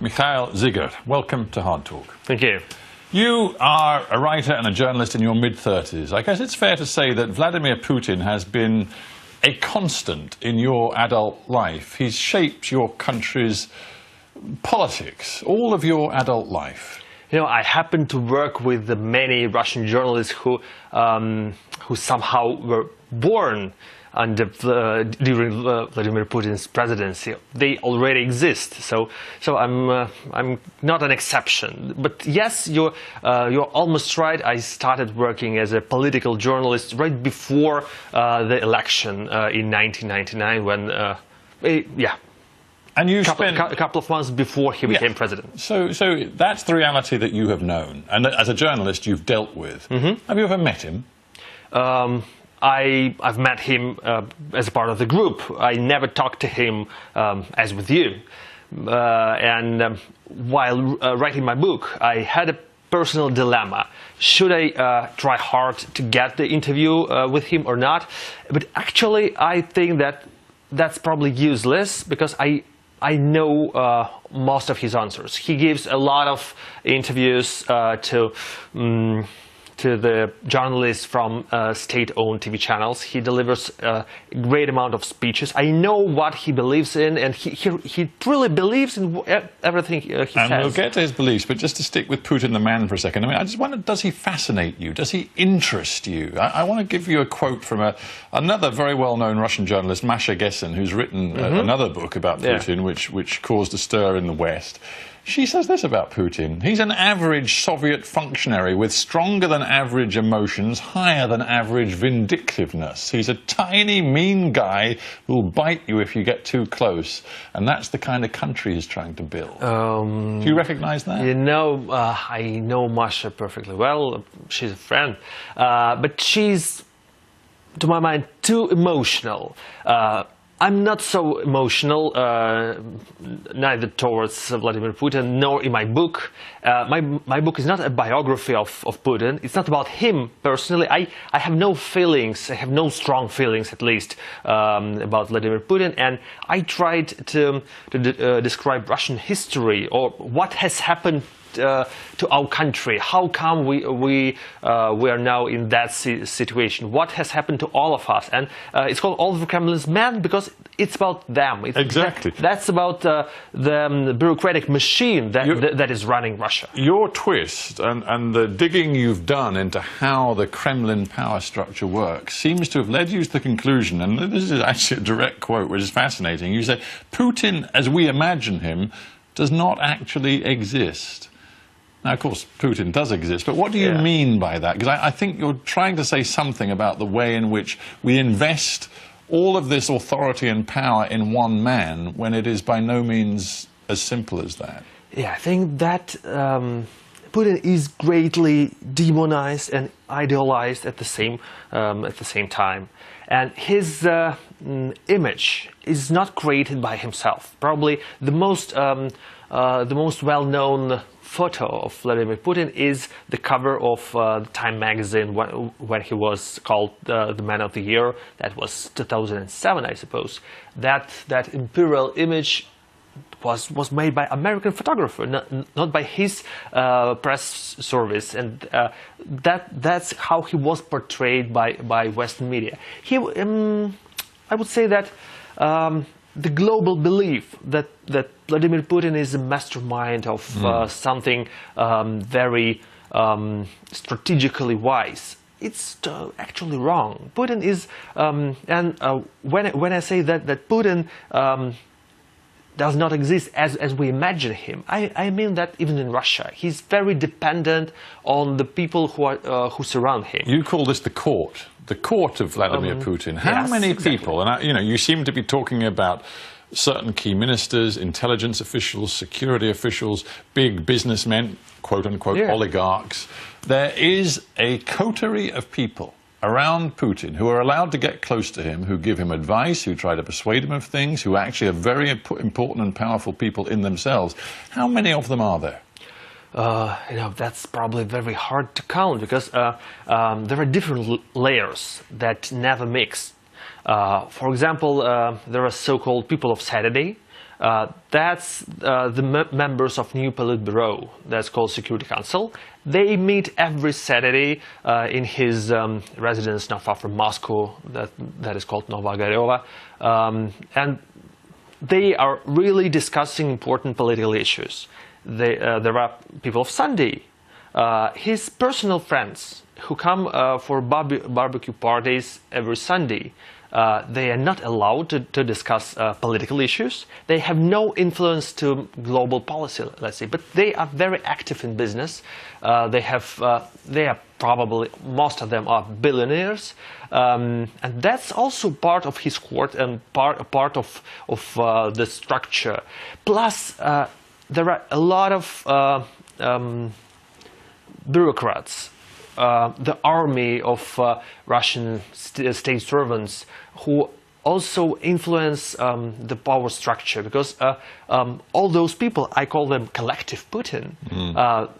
Mikhail Zygar, welcome to Hard Talk. Thank you. You are a writer and a journalist in your mid-30s. I guess it's fair to say that Vladimir Putin has been a constant in your adult life. He's shaped your country's politics, all of your adult life. You know, I happen to work with many Russian journalists who somehow were born during Vladimir Putin's presidency. They already exist, so I'm not an exception. But yes, you're almost right. I started working as a political journalist right before the election in 1999, when And you spent a couple of months before he became president. So that's the reality that you have known, and as a journalist you've dealt with. Have you ever met him? I've met him as a part of the group. I never talked to him as with you. While writing my book, I had a personal dilemma. Should I try hard to get the interview with him or not? But actually, I think that's probably useless, because I know most of his answers. He gives a lot of interviews to the journalists from state-owned TV channels. He delivers a great amount of speeches. I know what he believes in, and he truly believes in everything he says. And we'll get to his beliefs, but just to stick with Putin the man for a second, I mean, I just wonder, does he fascinate you? Does he interest you? I want to give you a quote from another very well-known Russian journalist, Masha Gessen, who's written another book about Putin, which caused a stir in the West. She says this about Putin: he's an average Soviet functionary with stronger than average emotions, higher than average vindictiveness. He's a tiny, mean guy who'll bite you if you get too close. And that's the kind of country he's trying to build. Do you recognize that? You know, I know Masha perfectly well. She's a friend. But she's, to my mind, too emotional. I'm not so emotional, neither towards Vladimir Putin nor in my book. My book is not a biography of Putin. It's not about him personally. I have no feelings, I have no strong feelings at least, about Vladimir Putin. And I tried to describe Russian history, or what has happened to our country. How come we are now in that situation? What has happened to all of us? And it's called All of the Kremlin's Men, because it's about them. Exactly. That's about the bureaucratic machine that is running Russia. Your twist and the digging you've done into how the Kremlin power structure works seems to have led you to the conclusion, and this is actually a direct quote, which is fascinating. You say, Putin, as we imagine him, does not actually exist. Now, of course, Putin does exist, but what do you mean by that? Because I think you're trying to say something about the way in which we invest all of this authority and power in one man, when it is by no means as simple as that. Yeah, I think that Putin is greatly demonized and idealized at the same time. And his image is not created by himself. Probably the most well-known photo of Vladimir Putin is the cover of Time magazine when he was called the Man of the Year. That was 2007, I suppose. That imperial image was made by American photographer, not by his press service, and that's how he was portrayed by Western media. I would say that the global belief that Vladimir Putin is a mastermind of something very strategically wise, it's actually wrong. Putin is, when I say that Putin does not exist as we imagine him, I mean that even in Russia, he's very dependent on the people who surround him. You call this the court of Vladimir Putin. How many people, and you seem to be talking about certain key ministers, intelligence officials, security officials, big businessmen, quote-unquote oligarchs. There is a coterie of people around Putin who are allowed to get close to him, who give him advice, who try to persuade him of things, who actually are very important and powerful people in themselves. How many of them are there? That's probably very hard to count, because there are different layers that never mix. For example, there are so-called people of Saturday. That's the members of new Politburo, that's called Security Council. They meet every Saturday in his residence not far from Moscow, that is called Novogorova, and they are really discussing important political issues. There are people of Sunday, his personal friends who come for barbecue parties every Sunday. They are not allowed to discuss political issues. They have no influence to global policy, let's say, but they are very active in business. They are probably, most of them are billionaires, and that's also part of his court and part of the structure. Plus, there are a lot of bureaucrats. The army of Russian state servants who also influence the power structure, because all those people, I call them collective Putin,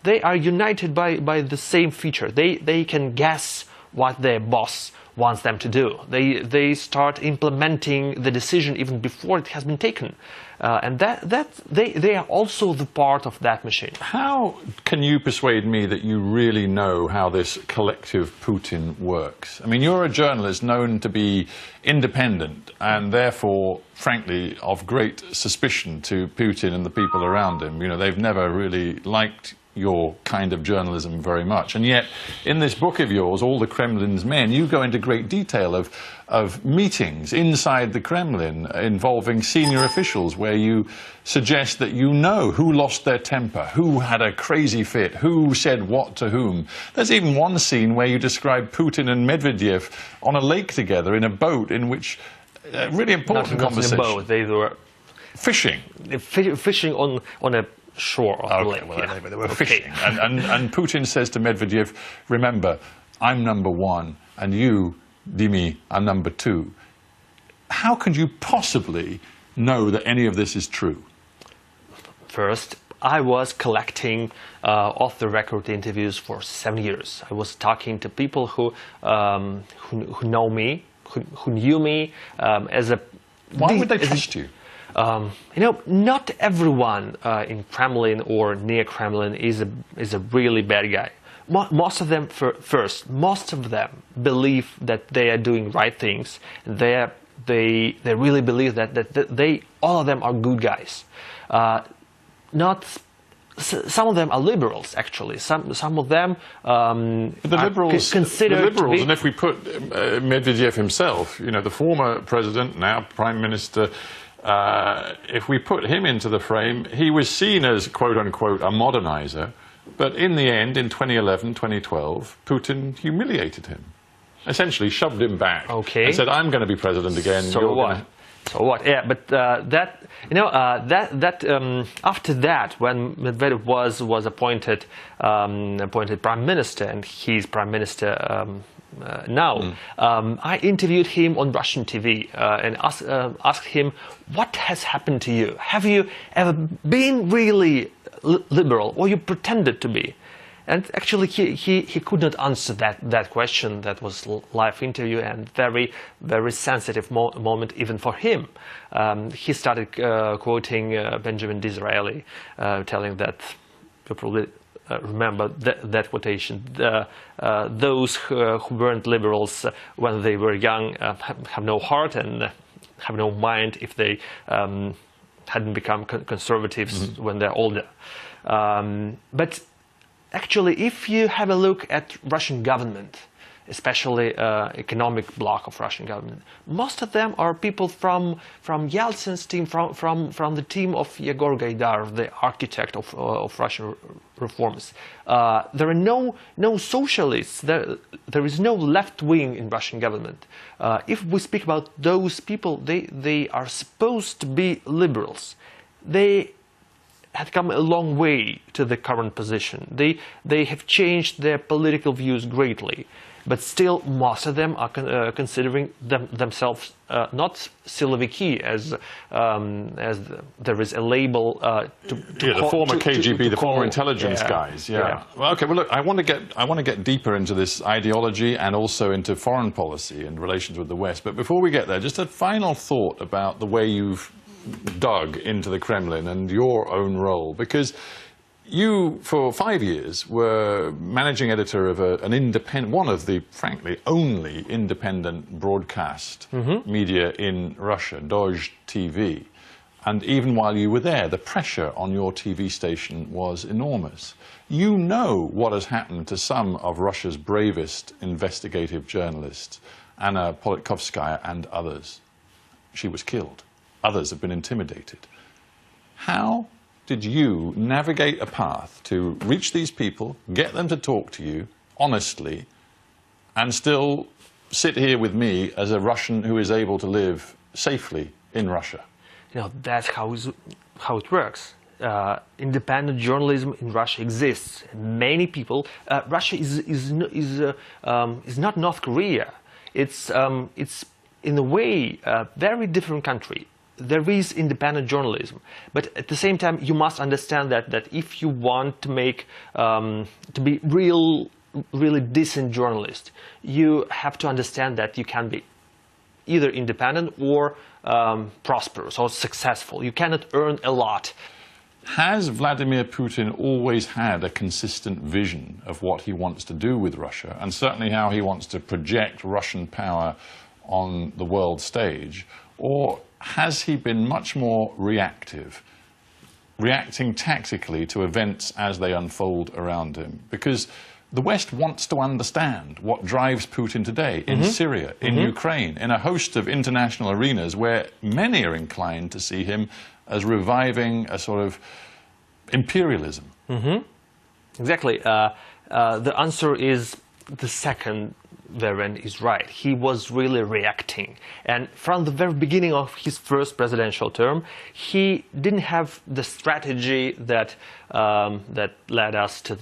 they are united by the same feature. They can guess what their boss wants them to do. They start implementing the decision even before it has been taken. And they are also the part of that machine. How can you persuade me that you really know how this collective Putin works? I mean, you're a journalist known to be independent and therefore, frankly, of great suspicion to Putin and the people around him. You know, they've never really liked your kind of journalism very much. And yet, in this book of yours, All the Kremlin's Men, you go into great detail of meetings inside the Kremlin involving senior officials where you suggest that you know who lost their temper, who had a crazy fit, who said what to whom. There's even one scene where you describe Putin and Medvedev on a lake together in a boat in which a really important conversation. Not in a boat, they were fishing. Fishing on a shore of the lake. Well, yeah. They were fishing. And Putin says to Medvedev, remember, I'm number one, and you, Dimi, are number two. How can you possibly know that any of this is true? First, I was collecting off-the-record interviews for 7 years. I was talking to people who know me, who knew me as a... Why would they trust you? You know, not everyone in Kremlin or near Kremlin is a really bad guy. Most of them, most of them believe that they are doing right things. They really believe that all of them are good guys. Some of them are liberals, actually. Some of them the liberals, considered the liberals, and if we put Medvedev himself, you know, the former president, now prime minister. If we put him into the frame, he was seen as, quote-unquote, a modernizer, but in the end, in 2011, 2012, Putin humiliated him, essentially shoved him back and said, I'm going to be president again. So what? So what? Yeah, but after that, when Medvedev was appointed prime minister, and he's prime minister now, I interviewed him on Russian TV and asked him, what has happened to you? Have you ever been really liberal, or you pretended to be? And actually he could not answer that question. That was live interview and very, very sensitive moment even for him. He started quoting Benjamin Disraeli, telling that, you probably remember that quotation, those who weren't liberals when they were young have no heart and have no mind if they hadn't become conservatives when they're older. But actually, if you have a look at Russian government, especially economic bloc of Russian government, most of them are people from Yeltsin's team, from the team of Yegor Gaidar, the architect of Russian reforms. There are no socialists. There is no left wing in Russian government. If we speak about those people, they are supposed to be liberals. They had come a long way to the current position. They have changed their political views greatly, but still most of them are considering themselves not Siloviki, as there is a label the former KGB, the former intelligence guys. Yeah. Well, okay. Well, look, I want to get deeper into this ideology and also into foreign policy and relations with the West. But before we get there, just a final thought about the way you've dug into the Kremlin and your own role, because you, for 5 years, were managing editor of one of the, frankly, only independent broadcast media in Russia, Dozh TV. And even while you were there, the pressure on your TV station was enormous. You know what has happened to some of Russia's bravest investigative journalists, Anna Politkovskaya and others. She was killed. Others have been intimidated. How did you navigate a path to reach these people, get them to talk to you honestly, and still sit here with me as a Russian who is able to live safely in Russia? You know, that's how it works. Independent journalism in Russia exists. Many people. Russia is not North Korea. It's in a way a very different country. There is independent journalism, but at the same time, you must understand that if you want to make to be really decent journalist, you have to understand that you can be either independent or prosperous or successful. You cannot earn a lot. Has Vladimir Putin always had a consistent vision of what he wants to do with Russia, and certainly how he wants to project Russian power on the world stage? Or has he been much more reactive, reacting tactically to events as they unfold around him? Because the West wants to understand what drives Putin today in Syria, in Ukraine, in a host of international arenas where many are inclined to see him as reviving a sort of imperialism. Exactly. The answer is the second variant is right. He was really reacting. And from the very beginning of his first presidential term, he didn't have the strategy that led us to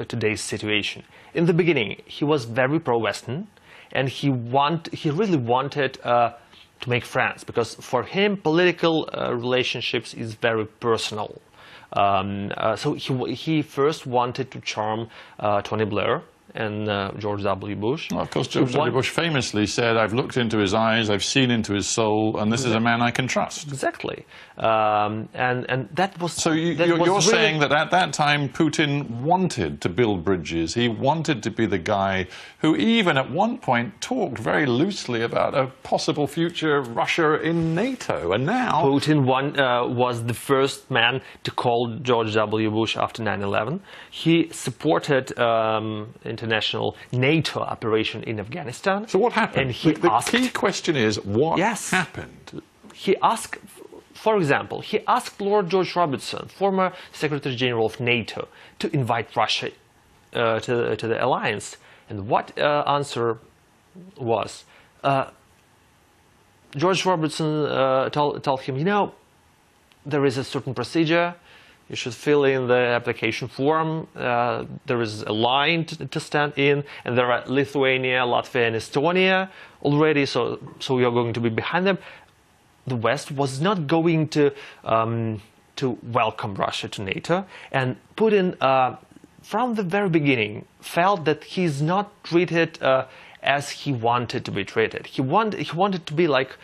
today's situation. In the beginning, he was very pro-Western, and he really wanted to make friends, because for him, political relationships is very personal. So he first wanted to charm Tony Blair and George W. Bush. Well, of course, George W. Bush famously said, "I've looked into his eyes, I've seen into his soul, and this is a man I can trust." Exactly. And that was... So you're saying that at that time, Putin wanted to build bridges. He wanted to be the guy who even at one point talked very loosely about a possible future Russia in NATO, and now... Putin was the first man to call George W. Bush after 9/11. He supported international NATO operation in Afghanistan. So what happened? And the key question is, what happened? He asked, for example, he asked Lord George Robertson, former Secretary General of NATO, to invite Russia to the alliance. And what answer was? George Robertson told him, you know, there is a certain procedure. You should fill in the application form. There is a line to stand in, and there are Lithuania, Latvia, and Estonia already. So you're going to be behind them. The West was not going to welcome Russia to NATO, and Putin, from the very beginning, felt that he's not treated as he wanted to be treated. He wanted to be like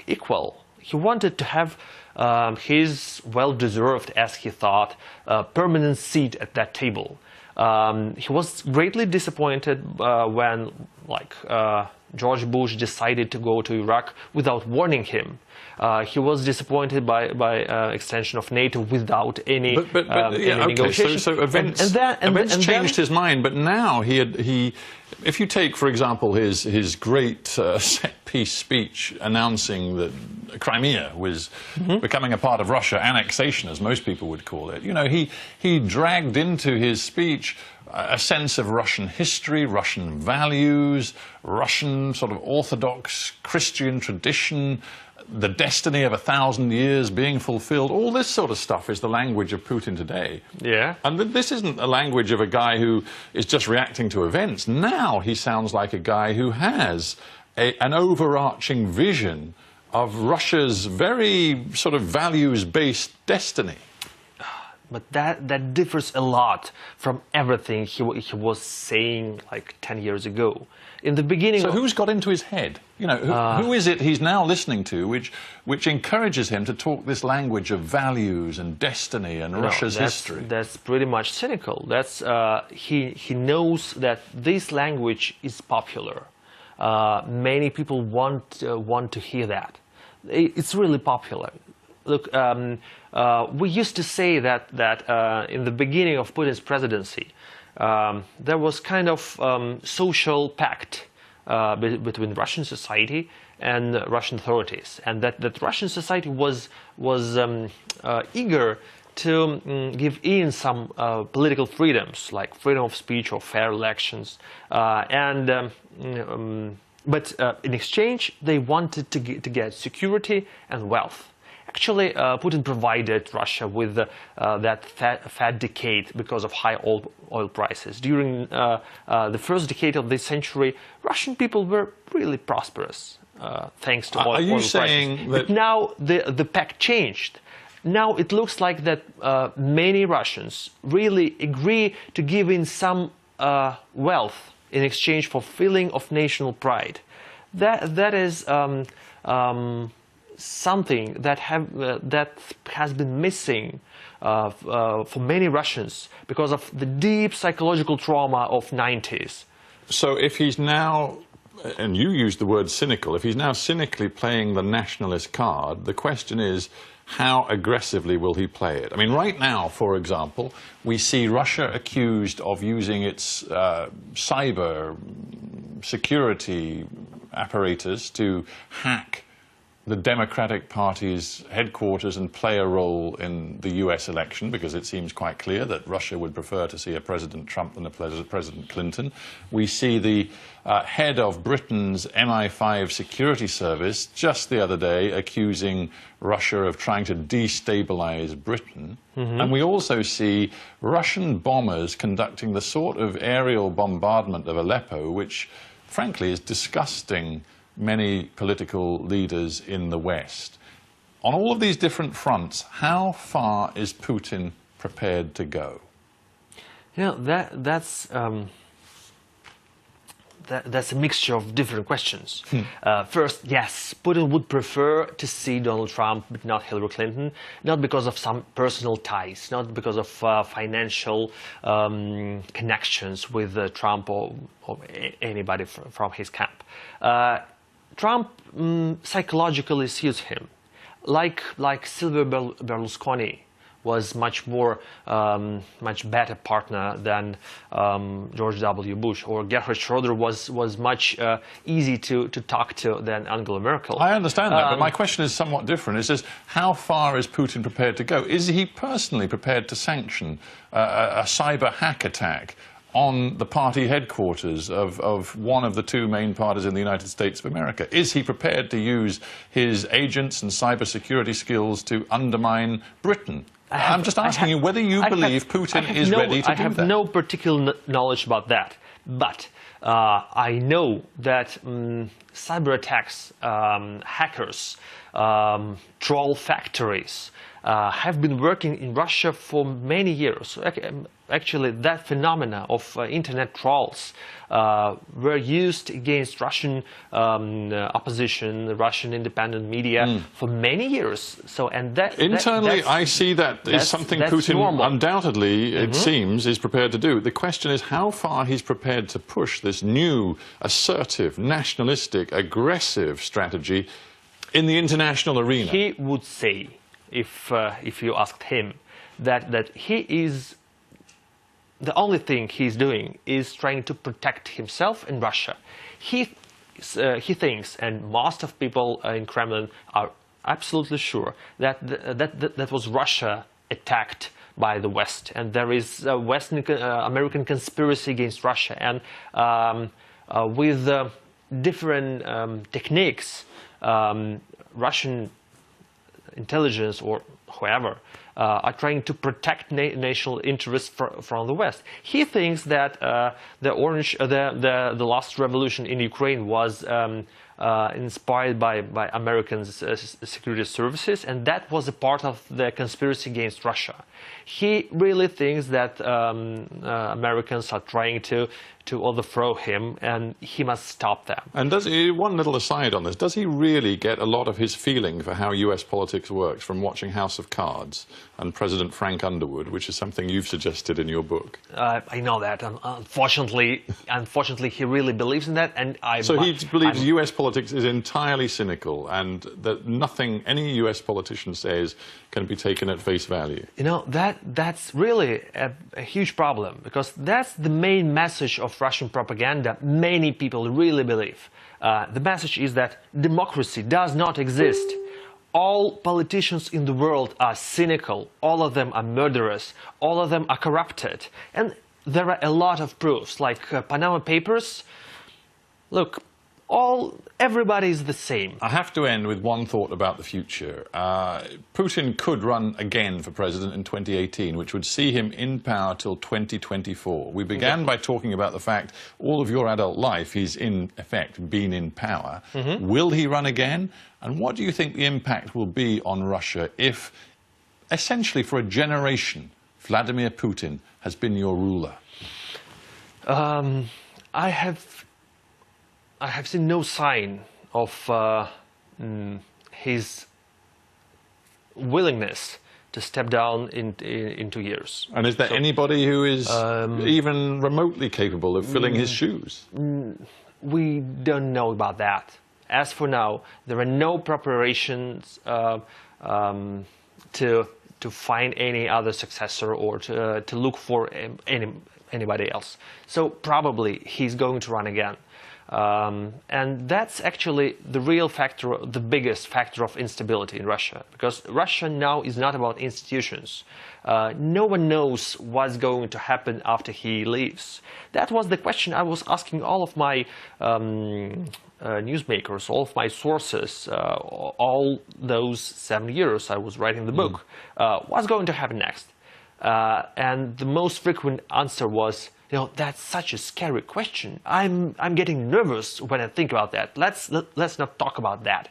equal. He wanted to have his well-deserved, as he thought, permanent seat at that table. He was greatly disappointed when, George Bush decided to go to Iraq without warning him. He was disappointed by extension of NATO without any negotiation. So events changed his mind, but now if you take, for example, his great set-piece speech announcing that Crimea was becoming a part of Russia, annexation, as most people would call it, you know, he dragged into his speech a sense of Russian history, Russian values, Russian sort of Orthodox Christian tradition, the destiny of 1,000 years being fulfilled. All this sort of stuff is the language of Putin today. Yeah. And this isn't a language of a guy who is just reacting to events. Now he sounds like a guy who has an overarching vision of Russia's very sort of values-based destiny. but that differs a lot from everything he was saying like 10 years ago. In the beginning... So who's got into his head? You know, who is it he's now listening to which encourages him to talk this language of values and destiny and Russia's history? That's pretty much cynical. That's, he knows that this language is popular. Many people want to hear that. It's really popular. Look, we used to say that in the beginning of Putin's presidency, there was kind of social pact between Russian society and Russian authorities, and that Russian society was eager to give in some political freedoms, like freedom of speech or fair elections, but in exchange they wanted to get security and wealth. Actually, Putin provided Russia with that fat decade because of high oil prices. During the first decade of this century, Russian people were really prosperous thanks to oil prices. Are you saying that... But now the pact changed. Now it looks like that many Russians really agree to give in some wealth in exchange for feeling of national pride. That is something that has been missing for many Russians because of the deep psychological trauma of 90s. So if he's now, and you used the word cynical, if he's now cynically playing the nationalist card, the question is, how aggressively will he play it? I mean, right now, for example, we see Russia accused of using its cyber security apparatus to hack the Democratic Party's headquarters and play a role in the US election, because it seems quite clear that Russia would prefer to see a President Trump than a President Clinton. We see the head of Britain's MI5 security service just the other day accusing Russia of trying to destabilize Britain. And we also see Russian bombers conducting the sort of aerial bombardment of Aleppo, which frankly is disgusting many political leaders in the West. On all of these different fronts, how far is Putin prepared to go? You know, that's a mixture of different questions. First, yes, Putin would prefer to see Donald Trump, but not Hillary Clinton, not because of some personal ties, not because of financial connections with Trump or anybody from his camp. Trump psychologically sees him like Silvio Berlusconi was much better partner than George W. Bush, or Gerhard Schroeder was much easy to talk to than Angela Merkel. I understand that, but my question is somewhat different. It says, how far is Putin prepared to go? Is he personally prepared to sanction a cyber hack attack on the party headquarters of one of the two main parties in the United States of America? Is he prepared to use his agents and cybersecurity skills to undermine Britain? I'm just asking you whether you believe Putin is ready to do that. I have no particular knowledge about that, but I know that cyber attacks, hackers, troll factories have been working in Russia for many years. Actually, that phenomena of internet trolls were used against Russian opposition, Russian independent media for many years. So, and that internally, I see that is something Putin undoubtedly, it seems, is prepared to do. The question is how far he's prepared to push this new, assertive, nationalistic, aggressive strategy in the international arena. He would say, if you asked him, that he is. The only thing he's doing is trying to protect himself and Russia. He thinks, and most of people in Kremlin are absolutely sure, that was Russia attacked by the West, and there is a Western American conspiracy against Russia, and with different techniques, Russian intelligence or whoever are trying to protect national interests from the West. He thinks that the last revolution in Ukraine was inspired by American security services, and that was a part of the conspiracy against Russia. He really thinks that Americans are trying to overthrow him, and he must stop them. And does he, one little aside on this, does he really get a lot of his feeling for how US politics works from watching House of Cards and President Frank Underwood, which is something you've suggested in your book? I know that. Unfortunately, he really believes in that, and So he believes US politics is entirely cynical, and that nothing any US politician says can be taken at face value. You know, that's really a huge problem, because that's the main message of Russian propaganda many people really believe. The message is that democracy does not exist. All politicians in the world are cynical, all of them are murderers, all of them are corrupted. And there are a lot of proofs, like Panama Papers. Look, everybody is the same. I have to end with one thought about the future. Putin could run again for president in 2018, which would see him in power till 2024. We began by talking about the fact all of your adult life he's in effect been in power. Will he run again? And what do you think the impact will be on Russia if, essentially for a generation, Vladimir Putin has been your ruler? I have seen no sign of his willingness to step down in 2 years. And is there anybody who is even remotely capable of filling his shoes? We don't know about that. As for now, there are no preparations to find any other successor or to look for anybody else. So probably he's going to run again. And that's actually the real factor, the biggest factor of instability in Russia, because Russia now is not about institutions. No one knows what's going to happen after he leaves. That was the question I was asking all of my newsmakers, all of my sources, all those 7 years I was writing the book. What's going to happen next? And the most frequent answer was, you know, that's such a scary question. I'm getting nervous when I think about that. Let's not talk about that.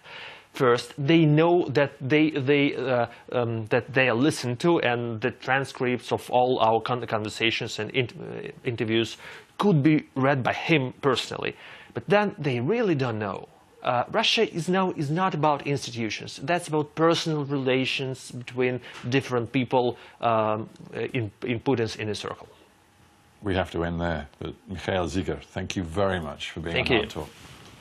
First, they know that that they are listened to, and the transcripts of all our conversations and interviews could be read by him personally. But then they really don't know. Russia is not about institutions. That's about personal relations between different people in Putin's inner circle. We have to end there. But Mikhail Zygar, thank you very much for being on HARDtalk.